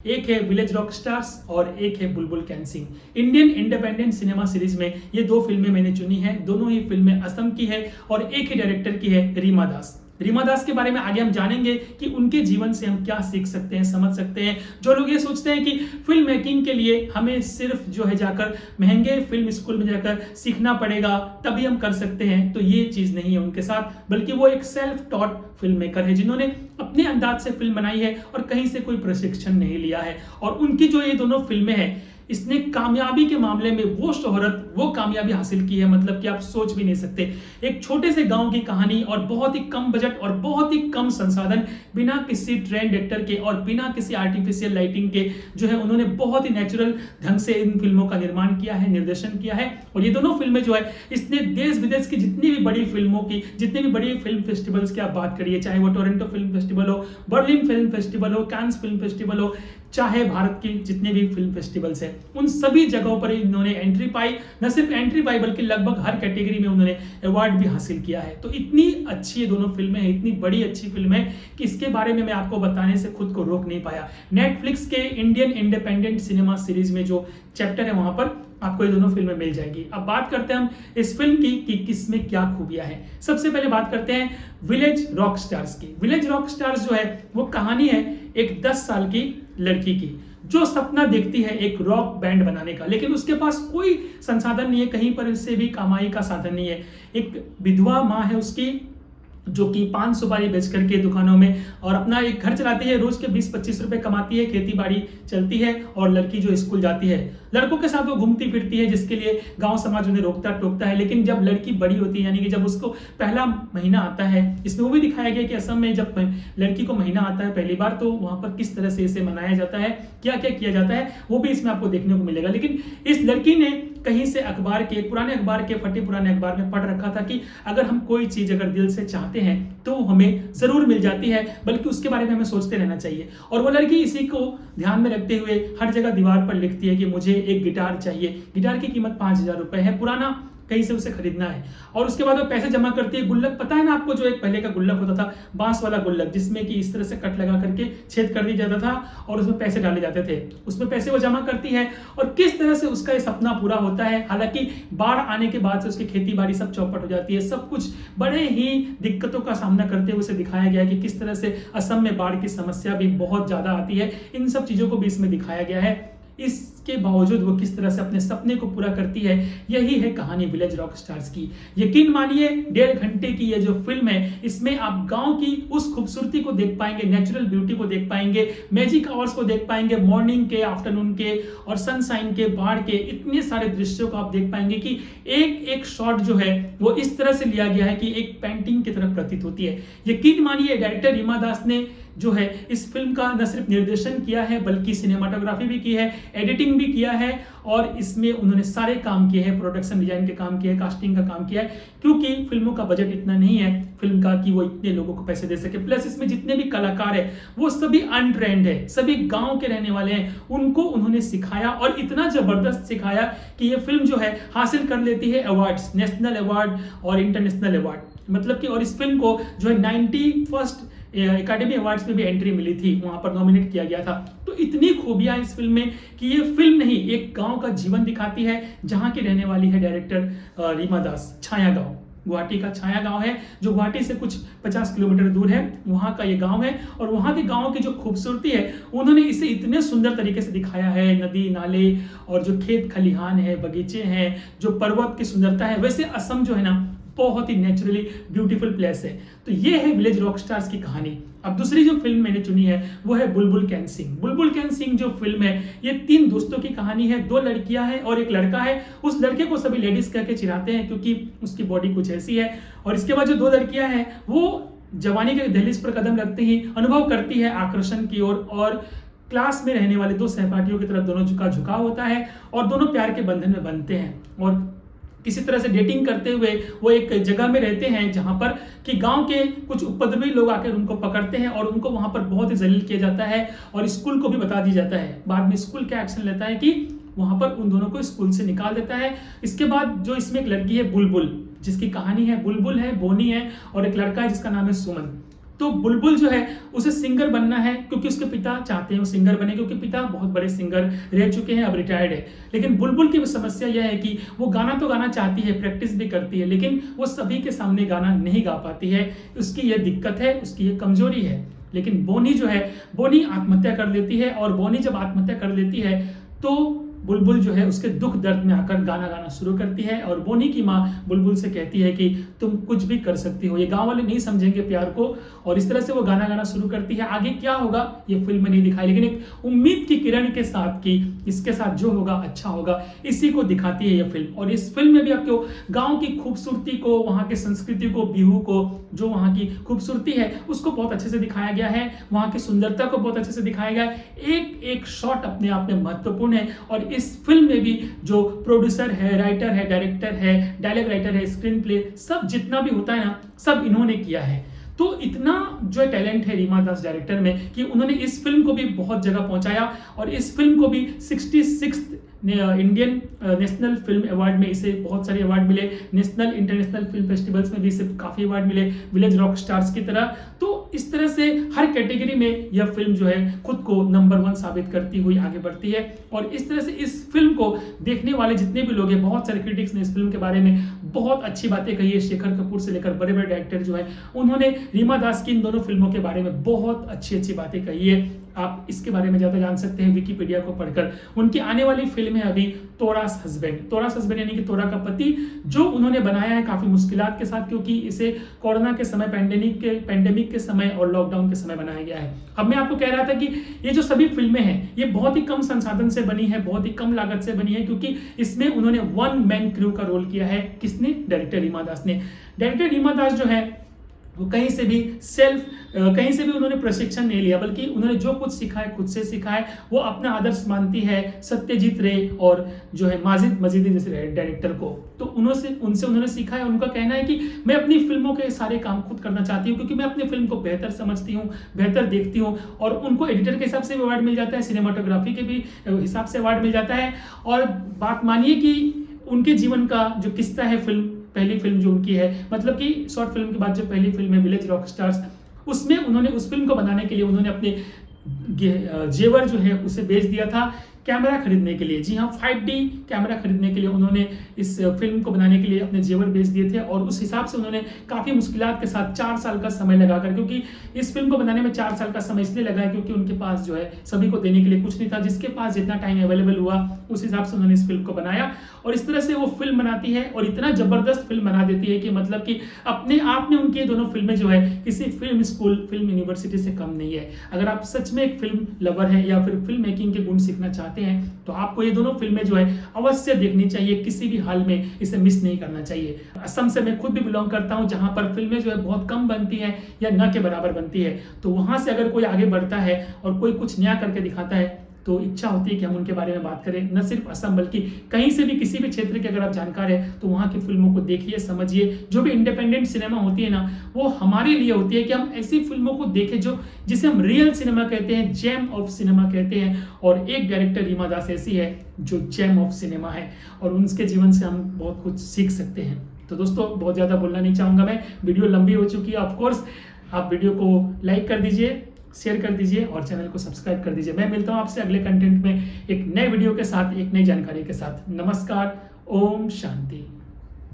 एक है village rock stars और एक है बुलबुल can sing. Indian independent cinema series में ये दो फिल्में मैंने चुनी है। दोनों ही फिल्में असम की है और एक ही डायरेक्टर की है, रीमा दास। रीमा दास के बारे में आगे हम जानेंगे कि उनके जीवन से हम क्या सीख सकते हैं, समझ सकते हैं। जो लोग ये सोचते हैं कि फिल्म मेकिंग के लिए हमें सिर्फ जो है जाकर महंगे फिल्म स्कूल में जाकर सीखना पड़ेगा तभी हम कर सकते हैं, तो ये चीज नहीं है उनके साथ, बल्कि वो एक सेल्फ टॉट फिल्म मेकर है जिन्होंने अपने अंदाज से फिल्म बनाई है और कहीं से कोई प्रशिक्षण नहीं लिया है। और उनकी जो ये दोनों फिल्में हैं, इसने कामयाबी के मामले में वो शोहरत, वो कामयाबी हासिल की है, मतलब कि आप सोच भी नहीं सकते। एक छोटे से गांव की कहानी और बहुत ही कम बजट और बहुत ही कम संसाधन, बिना किसी ट्रेंड एक्टर के और बिना किसी आर्टिफिशियल लाइटिंग के जो है उन्होंने बहुत ही नेचुरल ढंग से इन फिल्मों का निर्माण किया है, निर्देशन किया है। और ये दोनों फिल्में जो है इसने देश विदेश की जितनी भी बड़ी फिल्मों की, जितनी भी बड़ी फिल्म फेस्टिवल्स की आप बात करिए, चाहे वो टोरंटो फिल्म फेस्टिवल हो, बर्लिन फिल्म फेस्टिवल हो, कांस फिल्म फेस्टिवल हो, चाहे भारत की जितने भी फिल्म फेस्टिवल्स हैं, उन सभी जगहों पर इन्होंने एंट्री पाई। न सिर्फ एंट्री पाई बल्कि लगभग हर कैटेगरी में उन्होंने अवार्ड भी हासिल किया है। तो इतनी अच्छी ये दोनों फिल्में हैं, इतनी बड़ी अच्छी फिल्म है कि इसके बारे में मैं आपको बताने से खुद को रोक नहीं पाया। नेटफ्लिक्स के इंडियन इंडिपेंडेंट सिनेमा सीरीज में जो चैप्टर है वहां पर आपको ये दोनों फिल्में मिल जाएगी। अब बात करते हैं हम इस फिल्म की कि किसमें क्या खूबियां हैं। सबसे पहले बात करते हैं विलेज रॉक स्टार्स की। विलेज रॉक स्टार्स जो है वो कहानी है एक 10 साल की लड़की की जो सपना देखती है एक रॉक बैंड बनाने का, लेकिन उसके पास कोई संसाधन नहीं है, कहीं पर इससे भी कमाई का साधन नहीं है। एक विधवा माँ है उसकी जो कि पान सुपारी बेच करके दुकानों में और अपना एक घर चलाती है, रोज के 20-25 रुपए कमाती है, खेती बाड़ी चलती है और लड़की जो स्कूल जाती है, लड़कों के साथ वो घूमती फिरती है, जिसके लिए गांव समाज उन्हें रोकता टोकता है। लेकिन जब लड़की बड़ी होती है, यानी कि जब उसको पहला महीना आता है, इसमें वो भी दिखाया गया कि असम में जब लड़की को महीना आता है पहली बार, तो वहां पर किस तरह से इसे मनाया जाता है, क्या क्या किया जाता है, वो भी इसमें आपको देखने को मिलेगा। लेकिन इस लड़की ने कहीं से अखबार के, पुराने अखबार के, फटे पुराने अखबार में पढ़ रखा था कि अगर हम कोई चीज अगर दिल से चाहते हैं तो हमें जरूर मिल जाती है, बल्कि उसके बारे में हमें सोचते रहना चाहिए। और वो लड़की इसी को ध्यान में रखते हुए हर जगह दीवार पर लिखती है कि मुझे एक गिटार चाहिए। गिटार की कीमत 5,000 रुपए है, पुराना, कहीं से उसे खरीदना है। और उसके बाद वो पैसे जमा करती है। गुल्लक, पता है ना आपको, जो एक पहले का गुल्लक होता था, बांस वाला गुल्लक, जिसमें कि इस तरह से कट लगा करके छेद कर दिया जाता था और उसमें पैसे डाले जाते थे, उसमें पैसे वो जमा करती है। और किस तरह से उसका ये सपना पूरा होता है। हालांकि बाढ़ आने के बाद से उसकी खेती बाड़ी सब चौपट हो जाती है, सब कुछ बड़े ही दिक्कतों का सामना करते हुए उसे दिखाया गया है कि किस तरह से असम में बाढ़ की समस्या भी बहुत ज्यादा आती है। इन सब चीजों को भी इसमें दिखाया गया है। इसके बावजूद वो किस तरह से अपने सपने को पूरा करती है, यही है कहानी विलेज रॉक स्टार्स की। यकीन मानिए 1.5 घंटे की ये जो फिल्म है, इसमें आप गांव की उस खूबसूरती को देख पाएंगे, नेचुरल ब्यूटी को देख पाएंगे, मैजिक आवर्स को देख पाएंगे, मॉर्निंग के, आफ्टरनून के और सनशाइन के, बाढ़ के, इतने सारे दृश्यों को आप देख पाएंगे कि एक एक शॉट जो है वो इस तरह से लिया गया है कि एक पेंटिंग की तरह प्रतीत होती है। यकीन मानिए डायरेक्टर रीमा दास ने जो है इस फिल्म का न सिर्फ निर्देशन किया है बल्कि सिनेमाटोग्राफी भी की है, एडिटिंग भी किया है और इसमें उन्होंने सारे काम किए हैं, प्रोडक्शन डिजाइन के काम किए हैं, कास्टिंग का काम किया है, क्योंकि फिल्मों का बजट इतना नहीं है फिल्म का कि वो इतने लोगों को पैसे दे सके। प्लस इसमें जितने भी कलाकार है वो सभी अनट्रेंड है, सभी गांव के रहने वाले हैं, उनको उन्होंने सिखाया और इतना जबरदस्त सिखाया कि ये फिल्म जो है हासिल कर लेती है अवार्ड्स, नेशनल अवार्ड और इंटरनेशनल अवार्ड। मतलब कि और इस फिल्म को जो है 91st एकेडमी अवार्ड्स में भी एंट्री मिली थी, वहां पर नॉमिनेट किया गया था। तो इतनी खूबियां इस फिल्म में कि ये फिल्म नहीं, एक गांव का जीवन दिखाती है जहां की रहने वाली है डायरेक्टर रीमा दास। छाया गांव, गुवाहाटी का छाया गांव है, जो गुवाहाटी से कुछ 50 किलोमीटर दूर है, वहां का ये गांव है। और वहां के गांव की जो खूबसूरती है उन्होंने इसे इतने सुंदर तरीके से दिखाया है, नदी नाले और जो खेत खलिहान है, बगीचे हैं, जो पर्वत की सुंदरता है। वैसे असम जो है ना बहुत ही नेचुरली ब्यूटीफुल प्लेस है। तो ये है विलेज रॉक स्टार्स की कहानी। अब दूसरी जो फिल्म मैंने चुनी है वो है बुलबुल can sing. Bulbul can sing जो फिल्म है, ये 3 दोस्तों की कहानी है। 2 लड़कियां हैं और एक लड़का है। उस लड़के को सभी लेडीज कहकर चिढ़ाते हैं क्योंकि उसकी बॉडी कुछ ऐसी है। और इसके बाद जो 2 लड़कियां हैं वो जवानी के दहलीज पर कदम रखते ही अनुभव करती है आकर्षण की ओर और क्लास में रहने वाले 2 सहपाठियों की तरफ दोनों का झुकाव होता है और दोनों प्यार के बंधन में बंधते हैं। और किसी तरह से डेटिंग करते हुए वो एक जगह में रहते हैं जहां पर कि गांव के कुछ उपद्रवी लोग आकर उनको पकड़ते हैं और उनको वहां पर बहुत ही जलील किया जाता है और स्कूल को भी बता दिया जाता है। बाद में स्कूल क्या एक्शन लेता है कि वहां पर उन दोनों को स्कूल से निकाल देता है। इसके बाद जो इसमें एक लड़की है बुलबुल, जिसकी कहानी है, बुलबुल है, बोनी है और एक लड़का है जिसका नाम है सुमन। तो बुलबुल जो है उसे सिंगर बनना है, क्योंकि उसके पिता चाहते हैं वो सिंगर बने, क्योंकि पिता बहुत बड़े सिंगर रह चुके हैं, अब रिटायर्ड है। लेकिन बुलबुल की समस्या यह है कि वो गाना तो गाना चाहती है, प्रैक्टिस भी करती है, लेकिन वो सभी के सामने गाना नहीं गा पाती है। उसकी यह दिक्कत है, उसकी यह कमजोरी है। लेकिन बोनी जो है, बोनी आत्महत्या कर लेती है, और बोनी जब आत्महत्या कर लेती है तो बुलबुल जो है उसके दुख दर्द में आकर गाना गाना शुरू करती है, और बोनी की माँ बुलबुल से कहती है कि तुम कुछ भी कर सकती हो। ये गांव वाले नहीं समझेंगे प्यार को, और इस तरह से वो गाना गाना शुरू करती है। आगे क्या होगा ये फिल्म में नहीं दिखाई, लेकिन एक उम्मीद की किरण के साथ कि इसके साथ जो होगा अच्छा होगा, इसी को दिखाती है ये फिल्म। और इस फिल्म में भी आपको गाँव की खूबसूरती को, वहाँ की संस्कृति को, बिहू को, जो वहाँ की खूबसूरती है उसको बहुत अच्छे से दिखाया गया है, वहाँ की सुंदरता को बहुत अच्छे से दिखाया गया है। एक एक शॉट अपने आप में महत्वपूर्ण है, और इस फिल्म में भी जो प्रोड्यूसर है, राइटर है, डायरेक्टर है, डायलॉग राइटर है, स्क्रीन प्ले, सब जितना भी होता है ना, सब इन्होंने किया है। तो इतना जो टैलेंट है रीमा दास डायरेक्टर में कि उन्होंने इस फिल्म को भी बहुत जगह पहुंचाया, और इस फिल्म को भी 66 इंडियन नेशनल फिल्म अवार्ड में इसे बहुत सारे अवार्ड मिले, नेशनल इंटरनेशनल फिल्म फेस्टिवल्स में भी इसे काफी अवार्ड मिले, विलेज रॉक स्टार्स की तरह। तो इस तरह से हर कैटेगरी में यह फिल्म जो है खुद को नंबर 1 साबित करती हुई आगे बढ़ती है। और इस तरह से इस फिल्म को देखने वाले जितने भी लोग हैं, बहुत सारे क्रिटिक्स ने इस फिल्म के बारे में बहुत अच्छी बातें कही है। शेखर कपूर से लेकर बड़े बड़े डायरेक्टर जो है, उन्होंने रीमा दास की इन दोनों फिल्मों के बारे में बहुत अच्छी अच्छी बातें कही है। आप इसके बारे में ज्यादा जान सकते हैं विकिपीडिया को पढ़कर। उनकी आने वाली फिल्म है अभी तोरास हस्बैंड, तोरास हस्बैंड यानी कि तोरा का पति, जो उन्होंने बनाया है काफी मुश्किलात के साथ, क्योंकि इसे कोरोना के समय, पैंडेमिक के समय और लॉकडाउन के समय बनाया गया है। अब मैं आपको कह रहा था कि ये जो सभी फिल्में हैं ये बहुत ही कम संसाधन से बनी है, बहुत ही कम लागत से बनी है, क्योंकि इसमें उन्होंने 1 मैन क्रू का रोल किया है। किसने? डायरेक्टर रीमा दास ने। डायरेक्टर रीमा दास जो है वो कहीं से भी उन्होंने प्रशिक्षण नहीं लिया, बल्कि उन्होंने जो कुछ सीखा है खुद से सीखा है। वो अपना आदर्श मानती है सत्यजीत रे और जो है माजिद मजीदी जैसे डायरेक्टर को, तो उनसे उन्होंने सीखा है। उनका कहना है कि मैं अपनी फिल्मों के सारे काम खुद करना चाहती हूँ, क्योंकि मैं अपनी फिल्म को बेहतर समझती हूँ, बेहतर देखती हूँ। और उनको एडिटर के हिसाब से भी अवार्ड मिल जाता है, सिनेमाटोग्राफी के भी हिसाब से अवार्ड मिल जाता है। और बात मानिए कि उनके जीवन का जो किस्सा है, पहली फिल्म जो उनकी है, मतलब कि शॉर्ट फिल्म के बाद जो पहली फिल्म है विलेज रॉक स्टार्स, उसमें उन्होंने उस फिल्म को बनाने के लिए उन्होंने अपने जेवर जो है उसे बेच दिया था कैमरा खरीदने के लिए। जी हाँ, 5D कैमरा खरीदने के लिए उन्होंने इस फिल्म को बनाने के लिए अपने जेवर बेच दिए थे। और उस हिसाब से उन्होंने काफ़ी मुश्किलात के साथ 4 साल का समय लगाकर, क्योंकि इस फिल्म को बनाने में 4 साल का समय इसलिए लगा है क्योंकि उनके पास जो है सभी को देने के लिए कुछ नहीं था। जिसके पास जितना टाइम अवेलेबल हुआ उस हिसाब से उन्होंने इस फिल्म को बनाया, और इस तरह से वो फिल्म बनाती है और इतना जबरदस्त फिल्म बना देती है कि मतलब कि अपने आप में उनकी दोनों फिल्में जो है किसी फिल्म स्कूल, फिल्म यूनिवर्सिटी से कम नहीं है। अगर आप सच में एक फिल्म लवर है या फिर फिल्म मेकिंग के गुण सीखना चाहते हैं तो आपको ये दोनों फिल्में जो है अवश्य देखनी चाहिए, किसी भी हाल में इसे मिस नहीं करना चाहिए। असम से मैं खुद भी बिलोंग करता हूं, जहां पर फिल्में जो है बहुत कम बनती हैं या न के बराबर बनती है। तो वहां से अगर कोई आगे बढ़ता है और कोई कुछ नया करके दिखाता है तो इच्छा होती है कि हम उनके बारे में बात करें। न सिर्फ असम बल्कि कहीं से भी, किसी भी क्षेत्र के अगर आप जानकार है तो वहाँ की फिल्मों को देखिए, समझिए। जो भी इंडिपेंडेंट सिनेमा होती है ना, वो हमारे लिए होती है कि हम ऐसी फिल्मों को देखें जो जिसे हम रियल सिनेमा कहते हैं, जेम ऑफ सिनेमा कहते हैं। और एक डायरेक्टर रीमा दास ऐसी है जो जेम ऑफ सिनेमा है, और उनके जीवन से हम बहुत कुछ सीख सकते हैं। तो दोस्तों, बहुत ज़्यादा बोलना नहीं चाहूँगा मैं, वीडियो लंबी हो चुकी है। ऑफकोर्स आप वीडियो को लाइक कर दीजिए, शेयर कर दीजिए और चैनल को सब्सक्राइब कर दीजिए। मैं मिलता हूं आपसे अगले कंटेंट में एक नए वीडियो के साथ, एक नई जानकारी के साथ। नमस्कार, ओम शांति।